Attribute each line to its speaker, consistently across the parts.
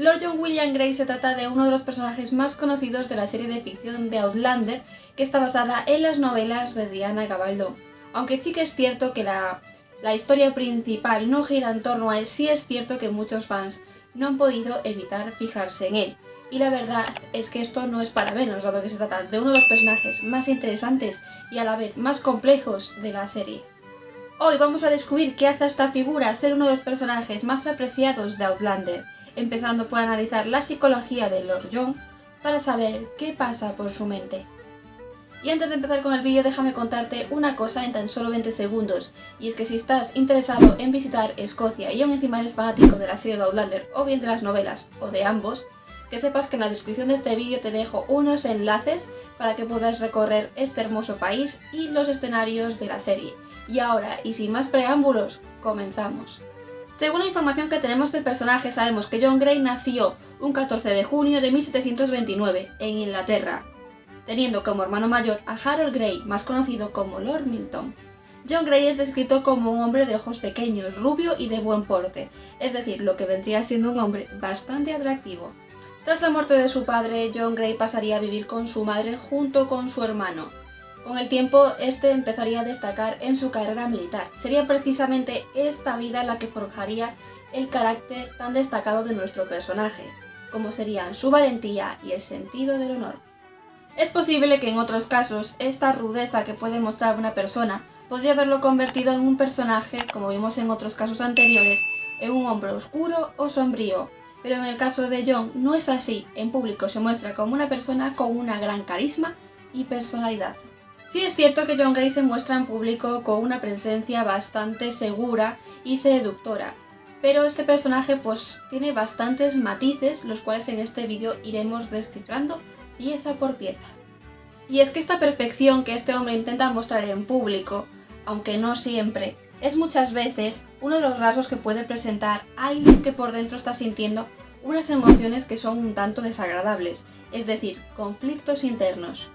Speaker 1: Lord John William Grey se trata de uno de los personajes más conocidos de la serie de ficción de Outlander, que está basada en las novelas de Diana Gabaldon. Aunque sí que es cierto que la historia principal no gira en torno a él, sí es cierto que muchos fans no han podido evitar fijarse en él. Y la verdad es que esto no es para menos, dado que se trata de uno de los personajes más interesantes y a la vez más complejos de la serie. Hoy vamos a descubrir qué hace a esta figura ser uno de los personajes más apreciados de Outlander, empezando por analizar la psicología de Lord John para saber qué pasa por su mente. Y antes de empezar con el vídeo, déjame contarte una cosa en tan solo 20 segundos, y es que si estás interesado en visitar Escocia y aún encima eres fanático de la serie de Outlander o bien de las novelas o de ambos, que sepas que en la descripción de este vídeo te dejo unos enlaces para que puedas recorrer este hermoso país y los escenarios de la serie. Y ahora, y sin más preámbulos, comenzamos. Según la información que tenemos del personaje, sabemos que John Grey nació un 14 de junio de 1729 en Inglaterra, teniendo como hermano mayor a Harold Grey, más conocido como Lord Milton. John Grey es descrito como un hombre de ojos pequeños, rubio y de buen porte, es decir, lo que vendría siendo un hombre bastante atractivo. Tras la muerte de su padre, John Grey pasaría a vivir con su madre junto con su hermano. Con el tiempo, este empezaría a destacar en su carrera militar. Sería precisamente esta vida la que forjaría el carácter tan destacado de nuestro personaje, como serían su valentía y el sentido del honor. Es posible que en otros casos, esta rudeza que puede mostrar una persona podría haberlo convertido en un personaje, como vimos en otros casos anteriores, en un hombre oscuro o sombrío. Pero en el caso de John no es así. En público se muestra como una persona con una gran carisma y personalidad. Sí es cierto que John Grey se muestra en público con una presencia bastante segura y seductora, pero este personaje pues tiene bastantes matices, los cuales en este vídeo iremos descifrando pieza por pieza. Y es que esta perfección que este hombre intenta mostrar en público, aunque no siempre, es muchas veces uno de los rasgos que puede presentar a alguien que por dentro está sintiendo unas emociones que son un tanto desagradables, es decir, conflictos internos.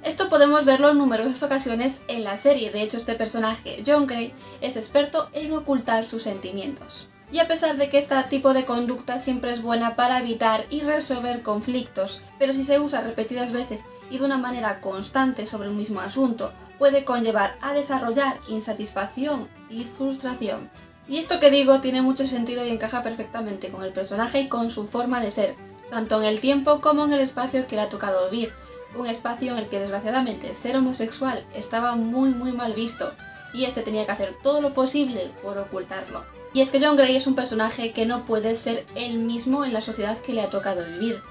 Speaker 1: Esto podemos verlo en numerosas ocasiones en la serie. De hecho, este personaje, John Grey, es experto en ocultar sus sentimientos. Y a pesar de que este tipo de conducta siempre es buena para evitar y resolver conflictos, pero si se usa repetidas veces y de una manera constante sobre un mismo asunto, puede conllevar a desarrollar insatisfacción y frustración. Y esto que digo tiene mucho sentido y encaja perfectamente con el personaje y con su forma de ser, tanto en el tiempo como en el espacio que le ha tocado vivir. Un espacio en el que desgraciadamente ser homosexual estaba muy mal visto y este tenía que hacer todo lo posible por ocultarlo. Y es que John Grey es un personaje que no puede ser él mismo en la sociedad que le ha tocado vivir.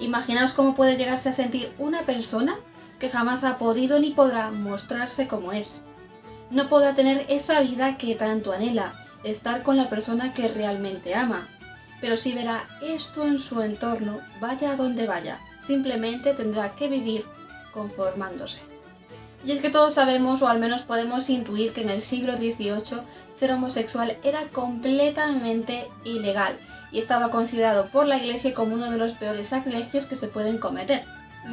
Speaker 1: Imaginaos cómo puede llegarse a sentir una persona que jamás ha podido ni podrá mostrarse como es. No podrá tener esa vida que tanto anhela, estar con la persona que realmente ama. Pero sí verá esto en su entorno, vaya a donde vaya. Simplemente tendrá que vivir conformándose. Y es que todos sabemos, o al menos podemos intuir, que en el siglo XVIII ser homosexual era completamente ilegal y estaba considerado por la Iglesia como uno de los peores sacrilegios que se pueden cometer.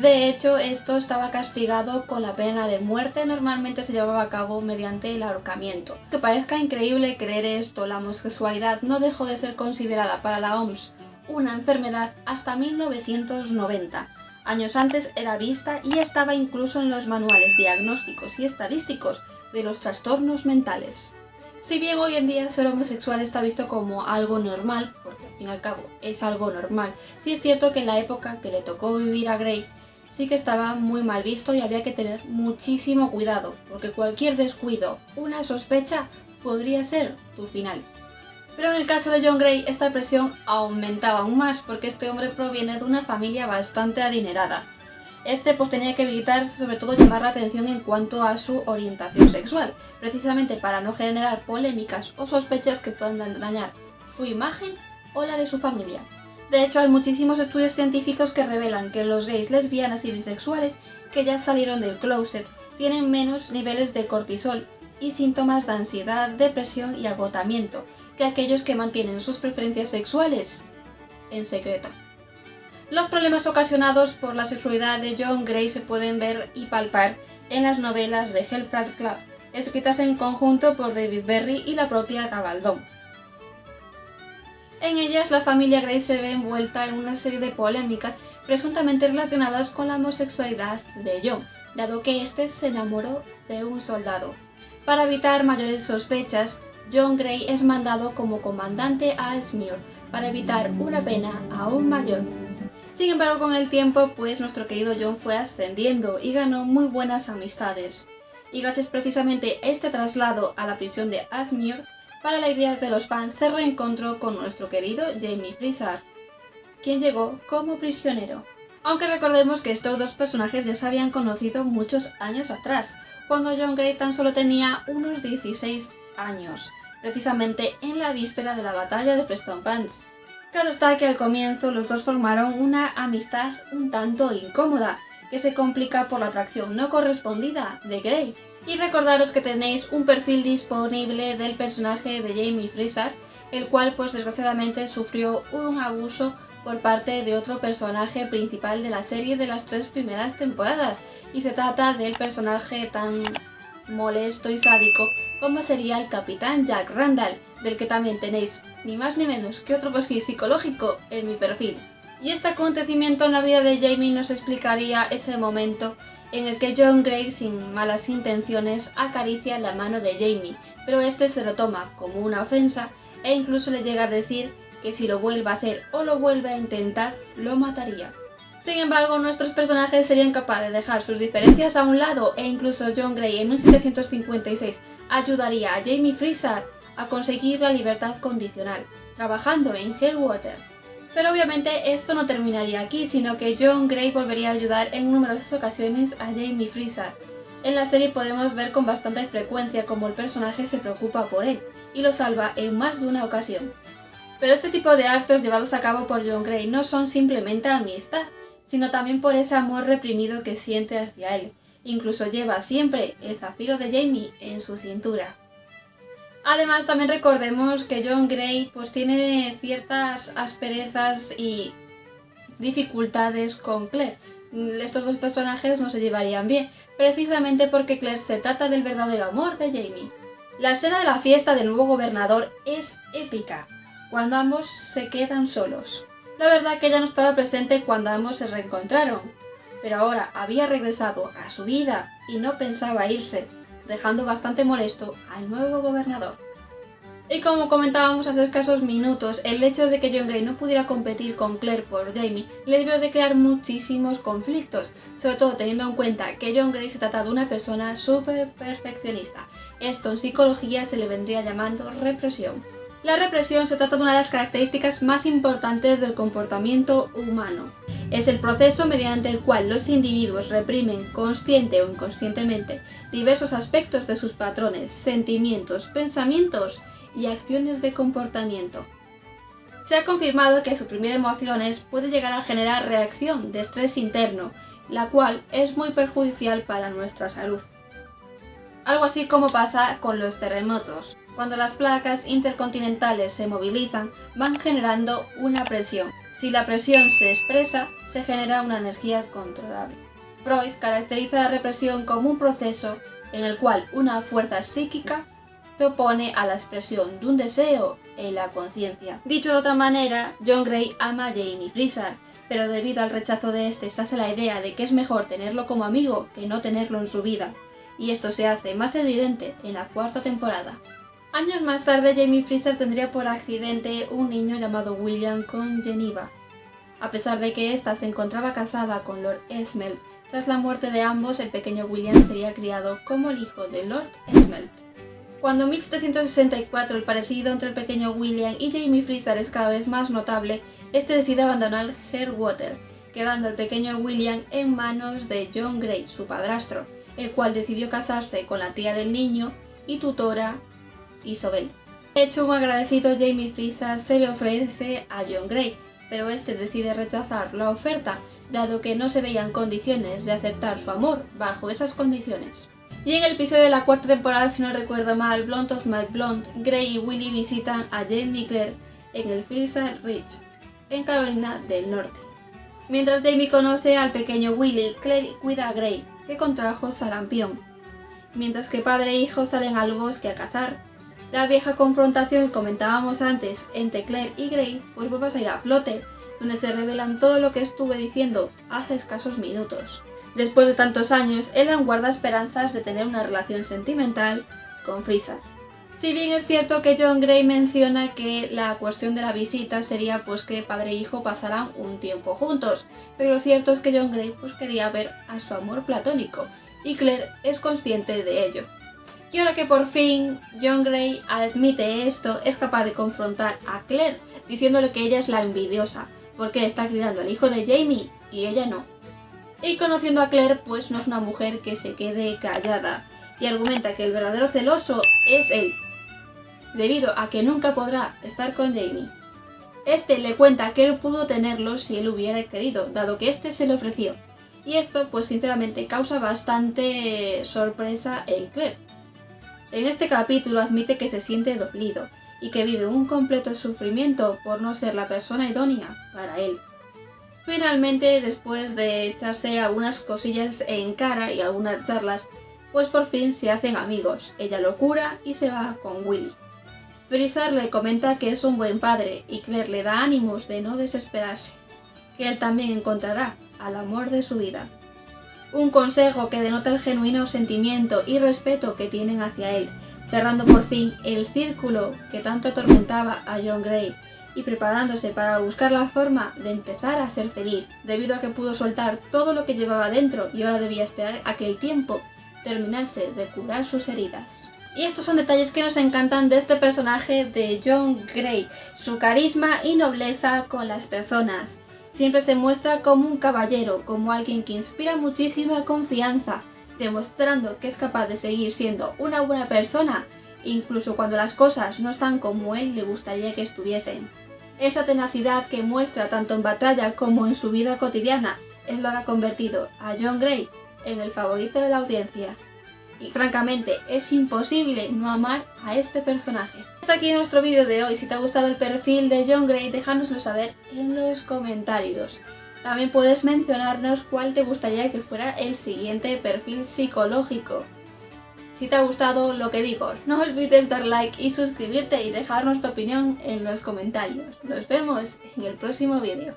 Speaker 1: De hecho, esto estaba castigado con la pena de muerte. Normalmente se llevaba a cabo mediante el ahorcamiento. Que parezca increíble creer esto, la homosexualidad no dejó de ser considerada para la OMS una enfermedad hasta 1990. Años antes era vista y estaba incluso en los manuales diagnósticos y estadísticos de los trastornos mentales. Si bien hoy en día ser homosexual está visto como algo normal, porque al fin y al cabo es algo normal, sí es cierto que en la época que le tocó vivir a Grey sí que estaba muy mal visto y había que tener muchísimo cuidado, porque cualquier descuido, una sospecha, podría ser tu final. Pero en el caso de John Grey esta presión aumentaba aún más porque este hombre proviene de una familia bastante adinerada. Este pues tenía que evitar sobre todo llamar la atención en cuanto a su orientación sexual, precisamente para no generar polémicas o sospechas que puedan dañar su imagen o la de su familia. De hecho, hay muchísimos estudios científicos que revelan que los gays, lesbianas y bisexuales que ya salieron del closet tienen menos niveles de cortisol y síntomas de ansiedad, depresión y agotamiento que aquellos que mantienen sus preferencias sexuales en secreto. Los problemas ocasionados por la sexualidad de John Grey se pueden ver y palpar en las novelas de Hellfire Club, escritas en conjunto por David Berry y la propia Gabaldon. En ellas, la familia Grey se ve envuelta en una serie de polémicas presuntamente relacionadas con la homosexualidad de Jon, dado que este se enamoró de un soldado. Para evitar mayores sospechas, Jon Grey es mandado como comandante a Ellesmere para evitar una pena aún mayor. Sin embargo, con el tiempo, pues nuestro querido Jon fue ascendiendo y ganó muy buenas amistades. Y gracias precisamente a este traslado a la prisión de Ellesmere, para la alegría de los fans se reencontró con nuestro querido Jaime Frissard, quien llegó como prisionero. Aunque recordemos que estos dos personajes ya se habían conocido muchos años atrás, cuando Jon Grey tan solo tenía unos 16 años, precisamente en la víspera de la batalla de Preston Pans. Claro está que al comienzo los dos formaron una amistad un tanto incómoda, que se complica por la atracción no correspondida de Grey. Y recordaros que tenéis un perfil disponible del personaje de Jaime Frissard, el cual pues desgraciadamente sufrió un abuso por parte de otro personaje principal de la serie de las 3 primeras temporadas, y se trata del personaje tan molesto y sádico como sería el Capitán Jack Randall, del que también tenéis ni más ni menos que otro perfil psicológico en mi perfil. Y este acontecimiento en la vida de Jaime nos explicaría ese momento en el que Jon Grey, sin malas intenciones, acaricia la mano de Jaime, pero este se lo toma como una ofensa e incluso le llega a decir que si lo vuelve a hacer o lo vuelve a intentar, lo mataría. Sin embargo, nuestros personajes serían capaces de dejar sus diferencias a un lado e incluso Jon Grey en 1756 ayudaría a Jaime Frissard a conseguir la libertad condicional, trabajando en Helmwater. Pero obviamente esto no terminaría aquí, sino que Jon Grey volvería a ayudar en numerosas ocasiones a Jaime Frissard. En la serie podemos ver con bastante frecuencia cómo el personaje se preocupa por él y lo salva en más de una ocasión. Pero este tipo de actos llevados a cabo por Jon Grey no son simplemente amistad, sino también por ese amor reprimido que siente hacia él. Incluso lleva siempre el zafiro de Jaime en su cintura. Además, también recordemos que Jon Grey pues tiene ciertas asperezas y dificultades con Claire. Estos dos personajes no se llevarían bien, precisamente porque Claire se trata del verdadero amor de Jaime. La escena de la fiesta del nuevo gobernador es épica, cuando ambos se quedan solos. La verdad que ella no estaba presente cuando ambos se reencontraron, pero ahora había regresado a su vida y no pensaba irse, dejando bastante molesto al nuevo gobernador. Y como comentábamos hace escasos minutos, el hecho de que Jon Grey no pudiera competir con Claire por Jaime le debió de crear muchísimos conflictos, sobre todo teniendo en cuenta que Jon Grey se trata de una persona súper perfeccionista. Esto en psicología se le vendría llamando represión. La represión se trata de una de las características más importantes del comportamiento humano. Es el proceso mediante el cual los individuos reprimen consciente o inconscientemente diversos aspectos de sus patrones, sentimientos, pensamientos y acciones de comportamiento. Se ha confirmado que suprimir emociones puede llegar a generar reacción de estrés interno, la cual es muy perjudicial para nuestra salud. Algo así como pasa con los terremotos. Cuando las placas intercontinentales se movilizan, van generando una presión. Si la presión se expresa, se genera una energía controlable. Freud caracteriza la represión como un proceso en el cual una fuerza psíquica se opone a la expresión de un deseo en la conciencia. Dicho de otra manera, Jon Grey ama a Jaime Frissard, pero debido al rechazo de este se hace la idea de que es mejor tenerlo como amigo que no tenerlo en su vida, y esto se hace más evidente en la 4ª temporada. Años más tarde, Jaime Frissard tendría por accidente un niño llamado William con Geneva. A pesar de que ésta se encontraba casada con Lord Esmelt, tras la muerte de ambos, el pequeño William sería criado como el hijo de Lord Esmelt. Cuando en 1764 el parecido entre el pequeño William y Jaime Frissard es cada vez más notable, este decide abandonar Helmwater, quedando el pequeño William en manos de Jon Grey, su padrastro, el cual decidió casarse con la tía del niño y tutora Isobel. De hecho, un agradecido Jaime Frissard se le ofrece a Jon Grey, pero este decide rechazar la oferta, dado que no se veían condiciones de aceptar su amor bajo esas condiciones. Y en el episodio de la 4ª temporada, si no recuerdo mal, Blonde of My Blonde, Grey y Willy visitan a Jaime y Claire en el Frissard Ridge, en Carolina del Norte. Mientras Jaime conoce al pequeño Willy, Claire cuida a Grey, que contrajo sarampión. Mientras que padre e hijo salen al bosque a cazar, La vieja confrontación que comentábamos antes entre Claire y Grey pues vuelve a salir a flote, donde se revelan todo lo que estuve diciendo hace escasos minutos. Después de tantos años, Elan guarda esperanzas de tener una relación sentimental con Freezer. Si bien es cierto que John Grey menciona que la cuestión de la visita sería pues que padre e hijo pasarán un tiempo juntos, pero lo cierto es que John Grey pues quería ver a su amor platónico, y Claire es consciente de ello. Y ahora que por fin John Grey admite esto, es capaz de confrontar a Claire, diciéndole que ella es la envidiosa, porque está criando al hijo de Jaime y ella no. Y conociendo a Claire, pues no es una mujer que se quede callada, y argumenta que el verdadero celoso es él, debido a que nunca podrá estar con Jaime. Este le cuenta que él pudo tenerlo si él hubiera querido, dado que este se le ofreció. Y esto, pues sinceramente, causa bastante sorpresa en Claire. En este capítulo admite que se siente dolido y que vive un completo sufrimiento por no ser la persona idónea para él. Finalmente, después de echarse algunas cosillas en cara y algunas charlas, pues por fin se hacen amigos. Ella lo cura y se va con Willy. Freezer le comenta que es un buen padre y Claire le da ánimos de no desesperarse, que él también encontrará al amor de su vida. Un consejo que denota el genuino sentimiento y respeto que tienen hacia él, cerrando por fin el círculo que tanto atormentaba a John Grey y preparándose para buscar la forma de empezar a ser feliz, debido a que pudo soltar todo lo que llevaba dentro y ahora debía esperar a que el tiempo terminase de curar sus heridas. Y estos son detalles que nos encantan de este personaje de John Grey, su carisma y nobleza con las personas. Siempre se muestra como un caballero, como alguien que inspira muchísima confianza, demostrando que es capaz de seguir siendo una buena persona, incluso cuando las cosas no están como él le gustaría que estuviesen. Esa tenacidad que muestra tanto en batalla como en su vida cotidiana es lo que ha convertido a John Grey en el favorito de la audiencia. Y francamente es imposible no amar a este personaje. Hasta aquí nuestro vídeo de hoy. Si te ha gustado el perfil de John Grey, déjanoslo saber en los comentarios. También puedes mencionarnos cuál te gustaría que fuera el siguiente perfil psicológico. Si te ha gustado lo que digo, no olvides dar like y suscribirte y dejarnos tu opinión en los comentarios. Nos vemos en el próximo vídeo.